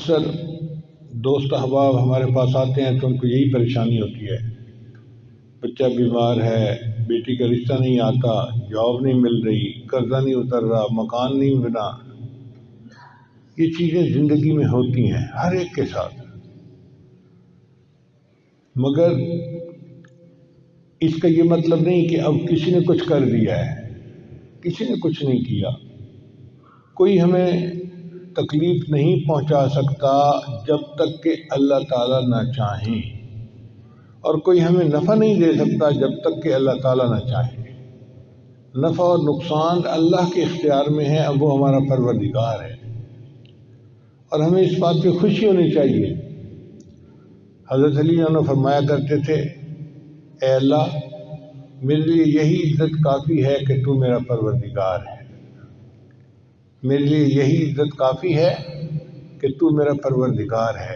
اکثر دوست احباب ہمارے پاس آتے ہیں تو ان کو یہی پریشانی ہوتی ہے، بچہ بیمار ہے، بیٹی کا رشتہ نہیں آتا، جاب نہیں مل رہی، قرضہ نہیں اتر رہا، مکان نہیں بنا۔ یہ چیزیں زندگی میں ہوتی ہیں ہر ایک کے ساتھ، مگر اس کا یہ مطلب نہیں کہ اب کسی نے کچھ کر دیا ہے۔ کسی نے کچھ نہیں کیا۔ کوئی ہمیں تکلیف نہیں پہنچا سکتا جب تک کہ اللہ تعالیٰ نہ چاہیں، اور کوئی ہمیں نفع نہیں دے سکتا جب تک کہ اللہ تعالیٰ نہ چاہے۔ نفع اور نقصان اللہ کے اختیار میں ہے، اب وہ ہمارا پروردگار ہے، اور ہمیں اس بات پہ خوشی ہونی چاہیے۔ حضرت علی عنہ فرمایا کرتے تھے، اے اللہ، میرے لیے یہی عزت کافی ہے کہ تو میرا پروردگار ہے، میرے لیے یہی عزت کافی ہے کہ تو میرا پروردگار ہے،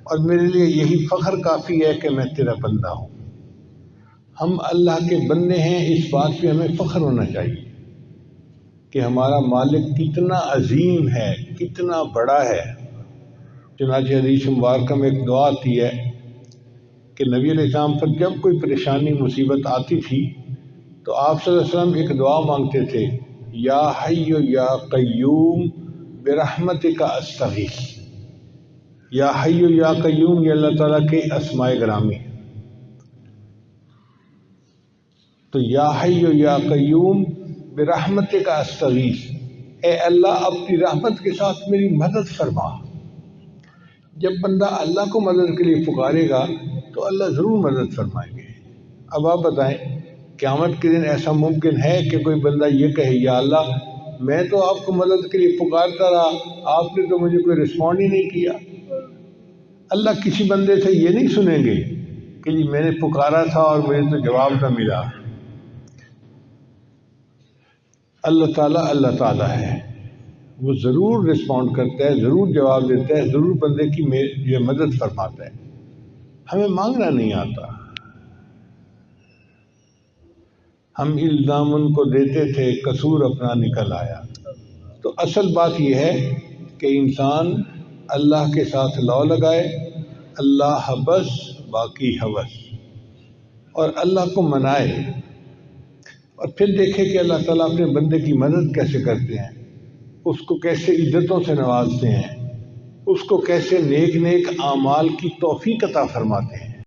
اور میرے لیے یہی فخر کافی ہے کہ میں تیرا بندہ ہوں۔ ہم اللہ کے بندے ہیں، اس بات پہ ہمیں فخر ہونا چاہیے کہ ہمارا مالک کتنا عظیم ہے، کتنا بڑا ہے۔ چنانچہ حدیث مبارکہ میں ایک دعا آتی ہے کہ نبی علیہ السلام پر جب کوئی پریشانی مصیبت آتی تھی تو آپ صلی اللہ علیہ وسلم ایک دعا مانگتے تھے، یا حی یا قیوم برحمتک استغیث۔ یا حی یا قیوم یہ اللہ تعالیٰ کے اسماء گرامی ہیں، تو یا حی یا قیوم برحمتک استغیث، اے اللہ اپنی رحمت کے ساتھ میری مدد فرما۔ جب بندہ اللہ کو مدد کے لیے پکارے گا تو اللہ ضرور مدد فرمائیں گے۔ اب آپ بتائیں، قیامت کے دن ایسا ممکن ہے کہ کوئی بندہ یہ کہے، یا اللہ میں تو آپ کو مدد کے لیے پکارتا رہا، آپ نے تو مجھے کوئی رسپونڈ ہی نہیں کیا؟ اللہ کسی بندے سے یہ نہیں سنیں گے کہ جی میں نے پکارا تھا اور مجھے تو جواب نہ ملا۔ اللہ تعالیٰ ہے، وہ ضرور رسپونڈ کرتا ہے، ضرور جواب دیتا ہے، ضرور بندے کی یہ مدد فرماتا ہے۔ ہمیں مانگنا نہیں آتا، ہم الزام ان کو دیتے تھے، قصور اپنا نکل آیا۔ تو اصل بات یہ ہے کہ انسان اللہ کے ساتھ لو لگائے، اللہ بس باقی ہوس، اور اللہ کو منائے، اور پھر دیکھے کہ اللہ تعالیٰ اپنے بندے کی مدد کیسے کرتے ہیں، اس کو کیسے عزتوں سے نوازتے ہیں، اس کو کیسے نیک اعمال کی توفیق عطا فرماتے ہیں۔